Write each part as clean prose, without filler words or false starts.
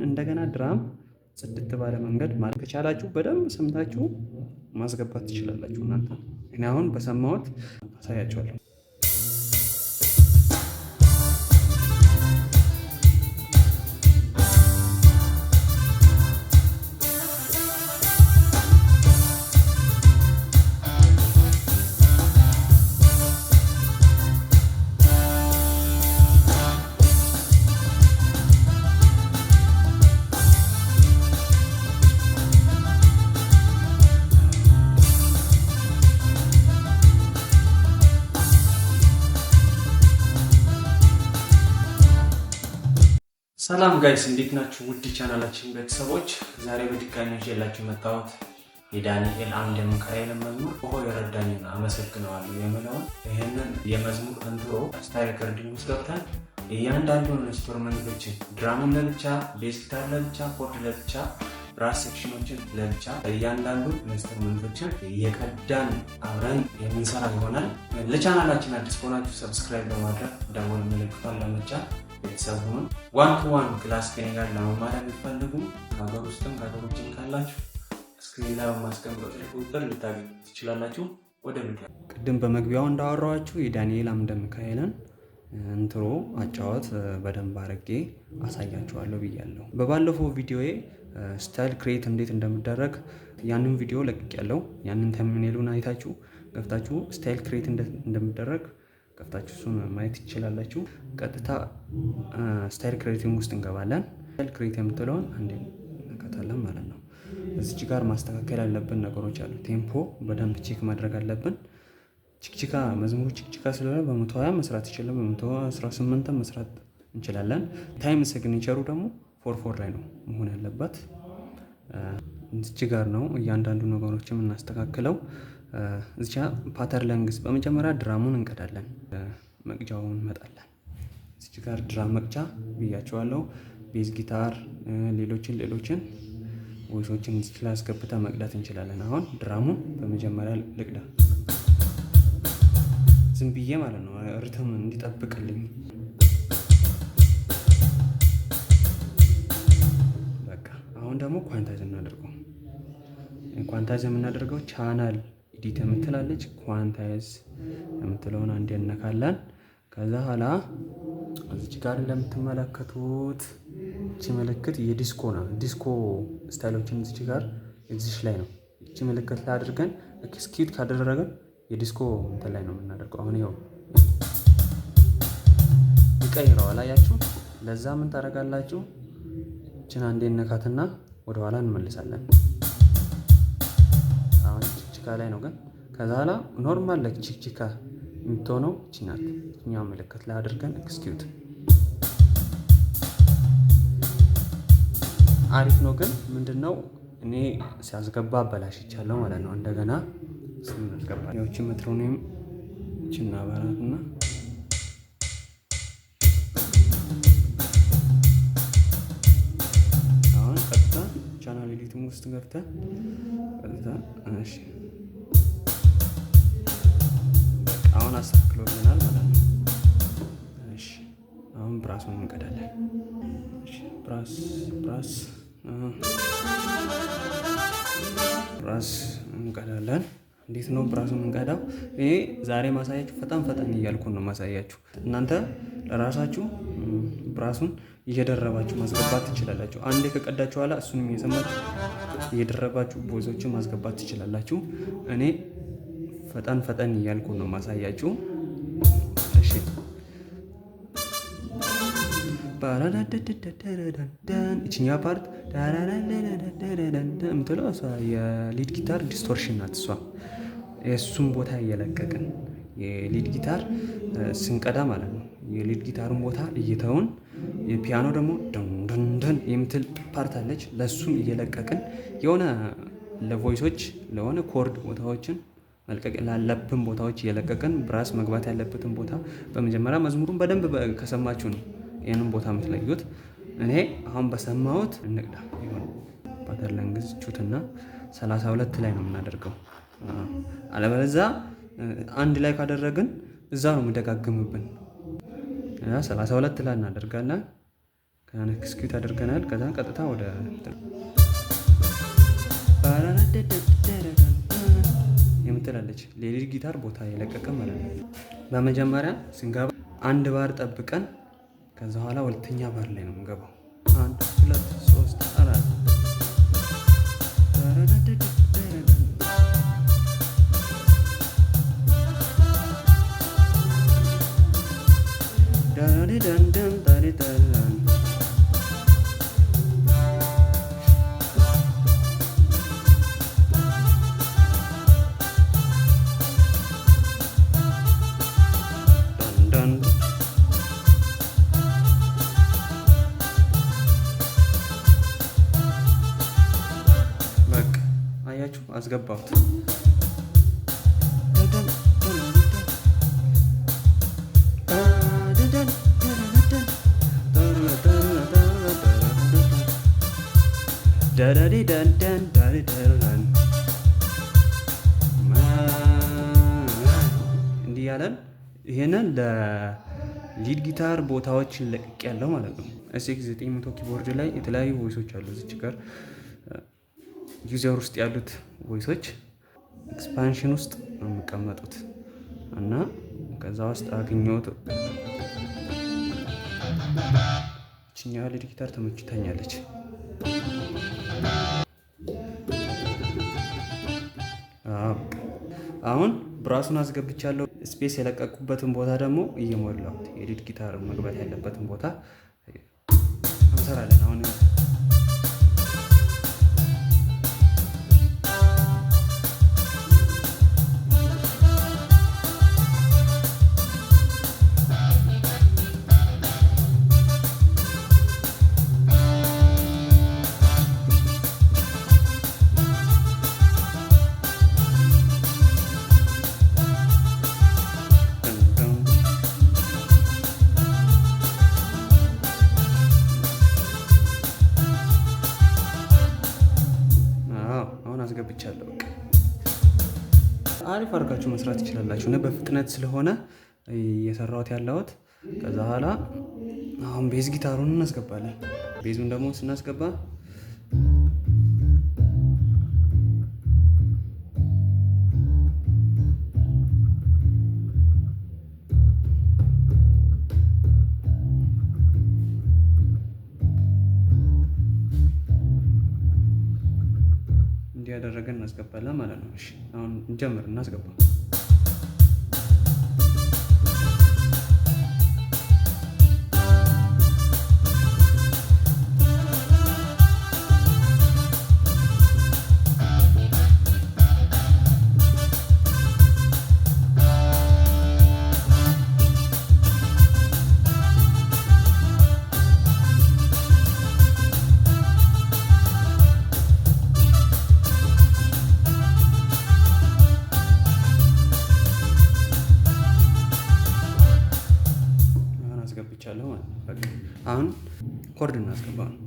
እንደገና ድራም ጽድት ባለ መንገድ ማለት ከቻላችሁ በደንብ ሰምታችሁ ማስገባት ትችላላችሁ። እናንተ እኔ አሁን በሰማሁት አሳያችኋለሁ። ሰላም ጋይስ እንዴት ናችሁ? ውድ ቻናላችን ቤተሰቦች ዛሬ በድጋሚ ይዤላችሁ መጣሁት የዳንኤል አምደ ሚካኤል መዝሙር ኦሆ የረዳኝን አመሰግነዋለሁ የሚለውን ይህንን የመዝሙር ኢንትሮ ስታይል ሪከርዲንግ ውስጥ ገብተን እያንዳንዱን ኢንስትሩመንቶችን ድራሙን ለብቻ፣ ቤዝ ጊታር ለብቻ፣ ኮርድ ለብቻ፣ ብራስ ሴክሽኖችን ለብቻ እያንዳንዱ ኢንስትሩመንቶችን እየቀዳን አብረን የምንሰራ ይሆናል። ለቻናላችን አዲስ ከሆናችሁ ሰብስክራይብ በማድረግ ደወል ምልክቷን ለመጫን ቤተሰብ ሁኑ። ዋን ቱ ዋን ክላስ ከኔ ጋር ለመማር የምትፈልጉ ከሀገር ውስጥም ከሀገር ውጭም ካላችሁ ስክሪን ላይ በማስቀምጠው ስልክ ቁጥር ልታገኙ ትችላላችሁ። ወደ ቪዲዮ ቅድም በመግቢያው እንዳወራኋችሁ የዳንኤል አምደ ሚካኤልን ኢንትሮ አጫወት በደንብ አድርጌ አሳያችኋለሁ ብያለሁ። በባለፈው ቪዲዮዬ ስታይል ክሬት እንዴት እንደሚደረግ ያንን ቪዲዮ ለቅቄያለሁ። ያንን ተምኔሉን አይታችሁ ገብታችሁ ስታይል ክሬት እንደሚደረግ ከፍታችሁ እሱን ማየት ትችላላችሁ። ቀጥታ ስታይል ክሬቲንግ ውስጥ እንገባለን። ስታይል ክሬት የምትለውን አንዴ እንከታለን ማለት ነው። እዚች ጋር ማስተካከል ያለብን ነገሮች አሉ። ቴምፖ በደንብ ቼክ ማድረግ አለብን። ችክችካ መዝሙሩ ችክችካ ስለሆነ በ120 መስራት ይችላል፣ በ118 መስራት እንችላለን። ታይም ሲግኒቸሩ ደግሞ 4/4 ላይ ነው መሆን ያለበት። እዚች ጋር ነው እያንዳንዱ ነገሮችን የምናስተካክለው። እዚቻ ፓተር ለንግስ በመጀመሪያ ድራሙን እንቀዳለን፣ መቅጃውን እንመጣለን። እዚች ጋር ድራም መቅጫ ብያቸዋለሁ። ቤዝ ጊታር፣ ሌሎችን ቮይሶችን እዚች ላይ አስገብተን መቅዳት እንችላለን። አሁን ድራሙን በመጀመሪያ ልቅዳ ዝም ብዬ ማለት ነው፣ ሪትም እንዲጠብቅልኝ። በቃ አሁን ደግሞ ኳንታይዝ እናደርገው። ኳንታይዝ የምናደርገው ቻናል ኤዲት የምትላለች ኳንታይዝ የምትለውን አንዴ እነካለን። ከዛ ኋላ እዚች ጋር እንደምትመለከቱት እቺ ምልክት የዲስኮ ነው። ዲስኮ ስታይሎችን እዚች ጋር እዚች ላይ ነው። እቺ ምልክት ላይ አድርገን ኤክስኪዩት ካደረገን የዲስኮ እንትን ላይ ነው የምናደርገው። አሁን ይኸው ይቀይረዋል። አያችሁ? ለዛ ምን ታደርጋላችሁ? እችን አንዴ እነካትና ወደኋላ እንመልሳለን። ችክችካ ላይ ነው ግን ከዛ ኋላ ኖርማል ላይ ችክችካ የምትሆነው ችናት እኛው ምልክት ላይ አድርገን ኤክስኪዩት አሪፍ ነው። ግን ምንድነው እኔ ሲያስገባ አበላሽቻለሁ ማለት ነው። እንደገና ስናስገባ ያውቺ ሜትሮኖም ችና ባራትና አሁን ቀጥታ ቻናል ኤዲቲንግ ውስጥ ገብተን ቀጥታ እሺ አሁን አስተካክሎልናል ማለት ነው። እሺ አሁን ብራሱን እንቀዳለን። እሺ ብራስ እንቀዳለን። እንዴት ነው ብራሱን እንቀዳው? ይሄ ዛሬ ማሳያችሁ ፈጠን እያልኩ ነው ማሳያችሁ። እናንተ ለራሳችሁ ብራሱን እየደረባችሁ ማስገባት ትችላላችሁ። አንዴ ከቀዳችሁ በኋላ እሱንም እየሰማችሁ እየደረባችሁ ቦይሶችን ማስገባት ትችላላችሁ። እኔ ፈጠን እያልኩ ነው ማሳያችሁ። እሺ እችኛ ፓርት ምትለው የሊድ ጊታር ዲስቶርሽን ናት። እሷ የእሱም ቦታ እየለቀቅን የሊድ ጊታር ስንቀዳ ማለት ነው። የሊድ ጊታሩን ቦታ እየተውን የፒያኖ ደግሞ ደንደን የምትል ፓርት አለች። ለእሱም እየለቀቅን የሆነ ለቮይሶች ለሆነ ኮርድ ቦታዎችን መልቀቅ ላለብን ቦታዎች እየለቀቅን ብራስ መግባት ያለበትን ቦታ በመጀመሪያ መዝሙሩን በደንብ ከሰማችሁ ነው ይህንን ቦታ የምትለዩት። እኔ አሁን በሰማሁት እንቅዳ ይሆን ፓተር ለንግስ ቹትና 32 ላይ ነው የምናደርገው። አለበለዚያ አንድ ላይ ካደረግን እዛ ነው የምደጋግምብን። 32 ላይ እናደርጋለን። ከዛን ኤክስኪዩት አድርገናል። ከዛ ቀጥታ ወደ የምትላለች ለሊድ ጊታር ቦታ የለቀቀ ማለት ነው። በመጀመሪያ ስንገባ አንድ ባር ጠብቀን ከዛ በኋላ ሁለተኛ ባር ላይ ነው የምንገባው። 1 2 3 4 አያችሁ አስገባሁት። እንዲህ ያለን ይሄንን ለሊድ ጊታር ቦታዎችን ለቅቅ ያለው ማለት ነው። ኤስኤክስ 900 ኪቦርድ ላይ የተለያዩ ቮይሶች አሉ። እዚች ጋር ዩዘር ውስጥ ያሉት ቮይሶች ኤክስፓንሽን ውስጥ ነው የሚቀመጡት እና ከዛ ውስጥ አገኘሁት። እችኛዋ ሊድ ጊታር ተመችታኛለች። አሁን ብራሱን አስገብቻለሁ። ስፔስ የለቀቁበትን ቦታ ደግሞ እየሞላሁት የሊድ ጊታር መግባት ያለበትን ቦታ እንሰራለን። አሁን አስገብቻለሁ። አሪፍ አድርጋችሁ መስራት ትችላላችሁ እና በፍጥነት ስለሆነ እየሰራሁት ያለሁት። ከዛ በኋላ አሁን ቤዝ ጊታሩን እናስገባለን። ቤዙን ደግሞ ስናስገባ ያደረገን እናስገባለን ማለት ነው። እሺ አሁን እንጀምር። እናስገባ። አስገብቻለሁ ማለት ነው። በቃ አሁን ኮርድ እናስገባ ነው።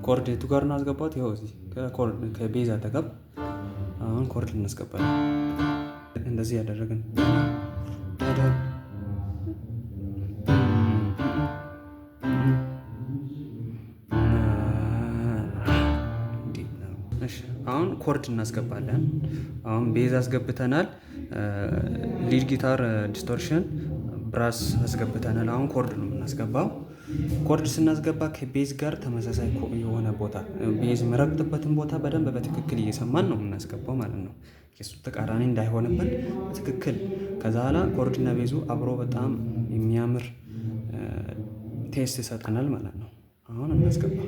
ኮርድ የቱ ጋር እናስገባት? ይኸው እዚህ ከኮርድ ከቤዝ አጠገብ አሁን ኮርድ እናስገባለን። እንደዚህ ያደረግን አሁን ኮርድ እናስገባለን። አሁን ቤዝ አስገብተናል። ሊድ ጊታር ዲስቶርሽን ብራስ አስገብተናል። አሁን ኮርድ ነው የምናስገባው። ኮርድ ስናስገባ ከቤዝ ጋር ተመሳሳይ የሆነ ቦታ ቤዝ መረግጥበትን ቦታ በደንብ በትክክል እየሰማን ነው የምናስገባው ማለት ነው። የሱ ተቃራኒ እንዳይሆንብን በትክክል ከዛ ኋላ ኮርድና ቤዙ አብሮ በጣም የሚያምር ቴስት ይሰጠናል ማለት ነው። አሁን እናስገባ።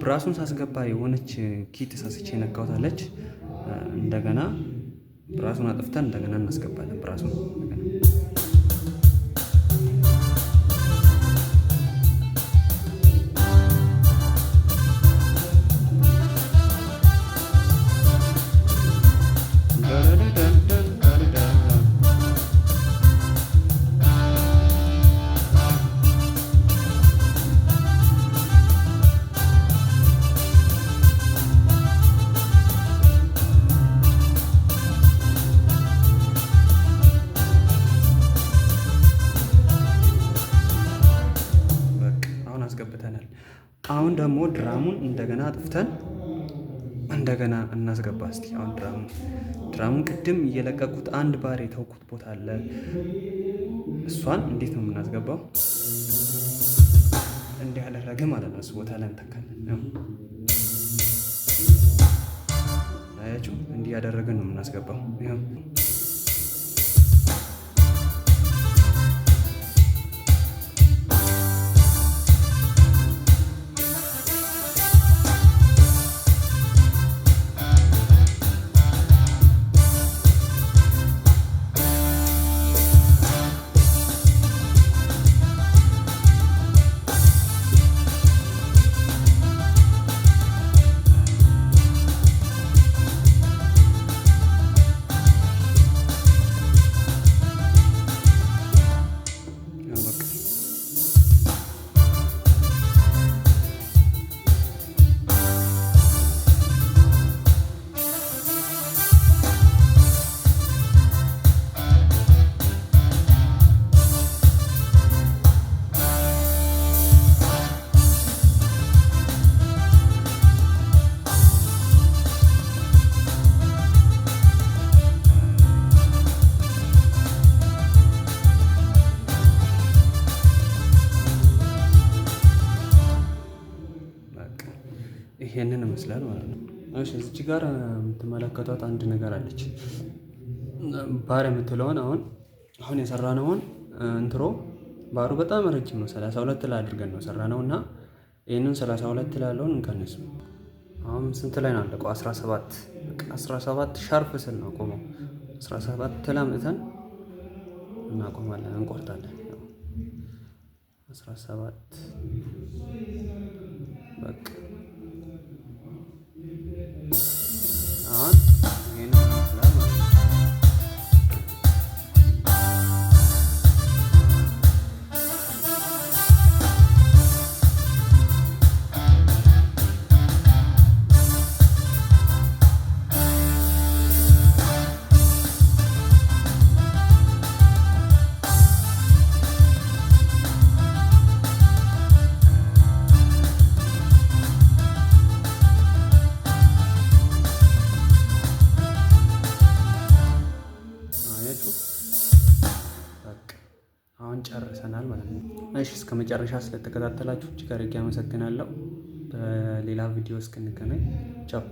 ብራሱን ሳስገባ የሆነች ኪት ሳስቼ ነካውታለች። እንደገና ብራሱን አጥፍተን እንደገና እናስገባለን ብራሱን አስገብተናል። አሁን ደግሞ ድራሙን እንደገና አጥፍተን እንደገና እናስገባ። እስቲ አሁን ድራሙን ቅድም እየለቀቁት አንድ ባር የተውኩት ቦታ አለ። እሷን እንዴት ነው የምናስገባው? እንዲህ ያደረገ ማለት ነው። እሱ ቦታ ላይ እንተካለን። አያችሁ፣ እንዲህ ያደረገን ነው የምናስገባው። ይሄንን ይመስላል ማለት ነው። እሺ እዚህ ጋር የምትመለከቷት አንድ ነገር አለች። ባር የምትለውን አሁን የሰራነውን እንትሮ ባሩ በጣም ረጅም ነው። 32 ላይ አድርገን ነው ሰራነው እና ይሄንን 32 ላይ ያለውን እንቀንስ። አሁን ስንት ላይ ነው አለቀው? 17 17 ሻርፕ ስል ነው ቆመው 17 ላይ አምጥተን እናቆማለን፣ እንቆርጣለን። 17 በቃ አሁን ይሄን ይመስላል ማለት ነው። አሁን ጨርሰናል ማለት ነው። እሺ እስከ መጨረሻ ስለተከታተላችሁ እጅግ አድርጌ አመሰግናለሁ። በሌላ ቪዲዮ እስክንገናኝ ቻው።